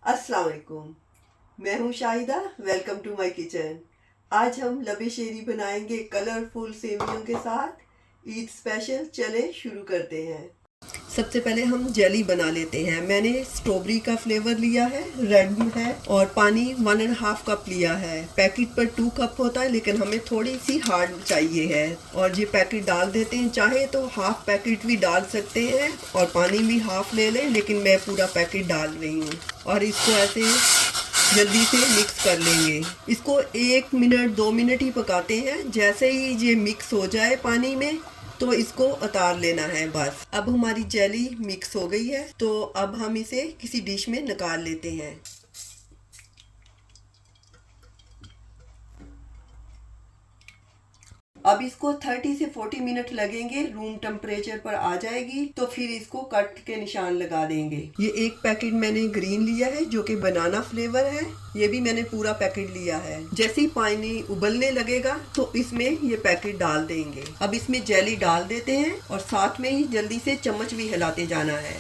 अस्सलाम वालेकुम। मैं हूँ Shahida. Welcome to my kitchen. आज हम लबे शेरी बनाएंगे कलरफुल सेवियों के साथ। ईद स्पेशल। चले शुरू करते हैं। सबसे पहले हम जेली बना लेते हैं। मैंने स्ट्रॉबेरी का फ्लेवर लिया है, रेड है, और पानी 1.5 कप लिया है। पैकेट पर 2 कप होता है, लेकिन हमें थोड़ी सी हार्ड चाहिए है। और ये पैकेट डाल देते हैं। चाहे तो हाफ पैकेट भी डाल सकते हैं और पानी भी हाफ ले लें, लेकिन मैं पूरा पैकेट डाल रही हूँ। और इसको ऐसे जल्दी से मिक्स कर लेंगे। इसको 1 मिनट 2 मिनट ही पकाते हैं। जैसे ही ये मिक्स हो जाए पानी में तो इसको उतार लेना है बस। अब हमारी जेली मिक्स हो गई है, तो अब हम इसे किसी डिश में निकाल लेते हैं। अब इसको 30 से 40 मिनट लगेंगे। रूम टेम्परेचर पर आ जाएगी तो फिर इसको कट के निशान लगा देंगे। ये एक पैकेट मैंने ग्रीन लिया है जो कि बनाना फ्लेवर है। ये भी मैंने पूरा पैकेट लिया है। जैसे ही पानी उबलने लगेगा तो इसमें ये पैकेट डाल देंगे। अब इसमें जेली डाल देते हैं और साथ में ही जल्दी से चम्मच भी हिलाते जाना है।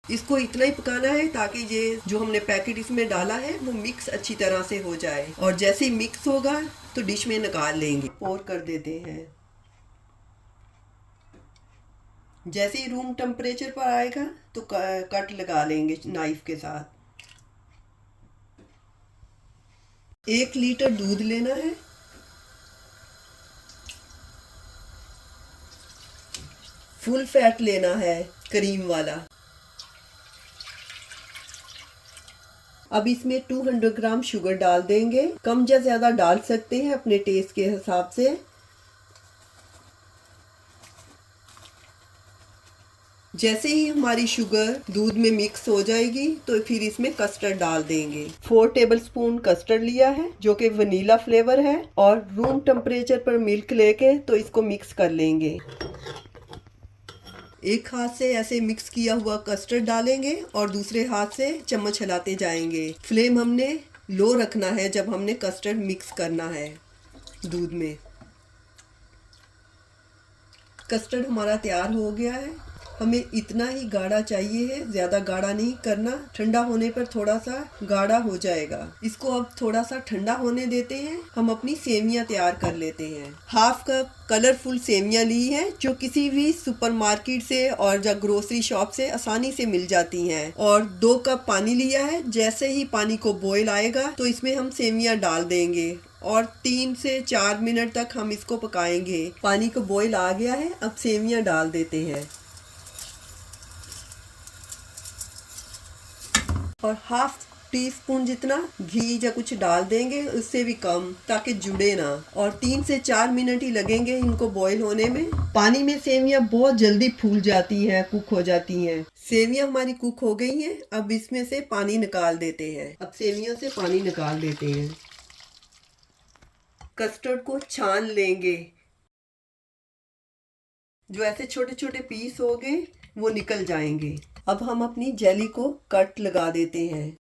इसको इतना ही पकाना है ताकि ये जो हमने पैकेट इसमें डाला है वो मिक्स अच्छी तरह से हो जाए। और जैसे ही मिक्स होगा तो डिश में निकाल लेंगे। पोर कर देते हैं। जैसे ही रूम टेम्परेचर पर आएगा तो कट लगा लेंगे नाइफ के साथ। 1 लीटर दूध लेना है। फुल फैट लेना है, क्रीम वाला। अब इसमें 200 ग्राम शुगर डाल देंगे। कम या ज्यादा डाल सकते हैं अपने टेस्ट के हिसाब से। जैसे ही हमारी शुगर दूध में मिक्स हो जाएगी तो फिर इसमें कस्टर्ड डाल देंगे। 4 टेबलस्पून कस्टर्ड लिया है जो कि वनीला फ्लेवर है। और रूम टेम्परेचर पर मिल्क लेके तो इसको मिक्स कर लेंगे। एक हाथ से ऐसे मिक्स किया हुआ कस्टर्ड डालेंगे और दूसरे हाथ से चम्मच हिलाते जाएंगे। फ्लेम हमने लो रखना है जब हमने कस्टर्ड मिक्स करना है दूध में। कस्टर्ड हमारा तैयार हो गया है। हमें इतना ही गाढ़ा चाहिए है, ज़्यादा गाढ़ा नहीं करना। ठंडा होने पर थोड़ा सा गाढ़ा हो जाएगा। इसको अब थोड़ा सा ठंडा होने देते हैं। हम अपनी सेवियां तैयार कर लेते हैं। हाफ कप कलरफुल सेवियां ली हैं जो किसी भी सुपरमार्केट से और या ग्रोसरी शॉप से आसानी से मिल जाती हैं। और 2 कप पानी लिया है। जैसे ही पानी को बॉयल आएगा तो इसमें हम सेवियां डाल देंगे और 3 से 4 मिनट तक हम इसको पकाएंगे। पानी को बॉयल आ गया है। अब सेवियां डाल देते हैं और हाफ टी स्पून जितना घी या कुछ डाल देंगे, उससे भी कम, ताकि जुड़े ना। और 3 से 4 मिनट ही लगेंगे इनको बॉईल होने में। पानी में सेवियां बहुत जल्दी फूल जाती हैं, कुक हो जाती हैं। सेवियां हमारी कुक हो गई हैं। अब इसमें से पानी निकाल देते हैं। अब सेवियों से पानी निकाल देते हैं। कस्टर्ड को छान लेंगे। जो ऐसे छोटे छोटे पीस हो गए वो निकल जाएंगे। अब हम अपनी जेली को कट लगा देते हैं।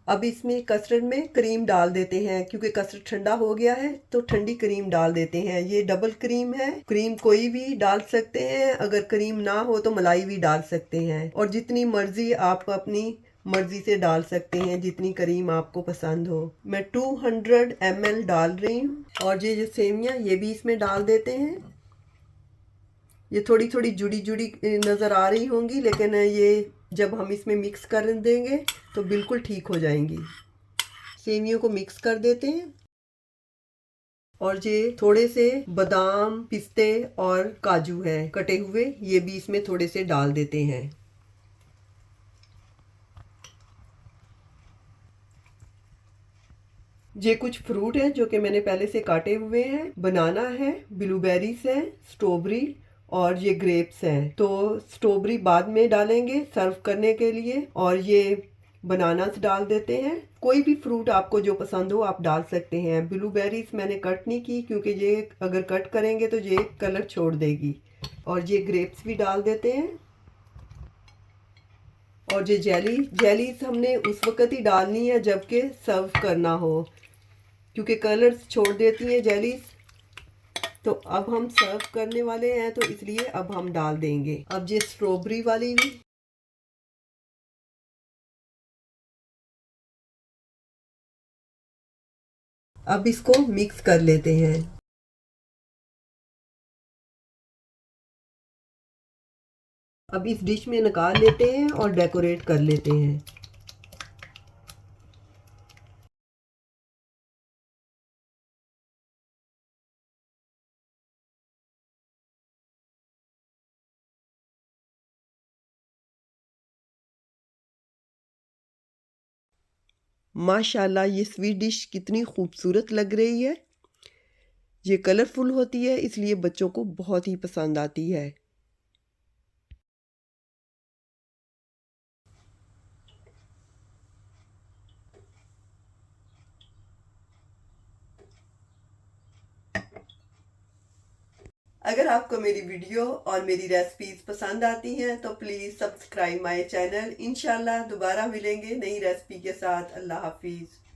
अब इसमें कस्टर्ड में क्रीम डाल देते हैं। क्योंकि कस्टर्ड ठंडा हो गया है तो ठंडी क्रीम डाल देते हैं। ये डबल क्रीम है। क्रीम कोई भी डाल सकते हैं। अगर क्रीम ना हो तो मलाई भी डाल सकते हैं। और जितनी मर्जी आप अपनी मर्जी से डाल सकते हैं, जितनी क्रीम आपको पसंद हो। मैं 200 ml डाल रही हूँ। और ये जो सेवियां ये भी इसमें डाल देते हैं। ये थोड़ी थोड़ी जुड़ी जुड़ी नज़र आ रही होंगी, लेकिन ये जब हम इसमें मिक्स कर देंगे तो बिल्कुल ठीक हो जाएंगी। सेवियों को मिक्स कर देते हैं। और ये थोड़े से बादाम, पिस्ते और काजू है कटे हुए, ये भी इसमें थोड़े से डाल देते हैं। ये कुछ फ्रूट है जो कि मैंने पहले से काटे हुए हैं। बनाना है, ब्लूबेरीज है, स्ट्रॉबेरी और ये ग्रेप्स हैं। तो स्ट्रॉबेरी बाद में डालेंगे सर्व करने के लिए। और ये बनानास डाल देते हैं। कोई भी फ्रूट आपको जो पसंद हो आप डाल सकते हैं। ब्लूबेरीज मैंने कट नहीं की क्योंकि ये अगर कट करेंगे तो ये कलर छोड़ देगी। और ये ग्रेप्स भी डाल देते हैं। और ये जेलीज हमने उस वक्त ही डालनी है जबकि सर्व करना हो, क्योंकि कलर्स छोड़ देती हैं जेलीज। तो अब हम सर्व करने वाले हैं तो इसलिए अब हम डाल देंगे। अब ये स्ट्रॉबेरी वाली भी, अब इसको मिक्स कर लेते हैं। अब इस डिश में निकाल लेते हैं और डेकोरेट कर लेते हैं। माशाल्लाह ये स्वीट डिश कितनी खूबसूरत लग रही है। ये कलरफुल होती है इसलिए बच्चों को बहुत ही पसंद आती है। अगर आपको मेरी वीडियो और मेरी रेसिपीज पसंद आती हैं तो प्लीज़ सब्सक्राइब माय चैनल। इंशाल्लाह दोबारा मिलेंगे नई रेसिपी के साथ। अल्लाह हाफिज़।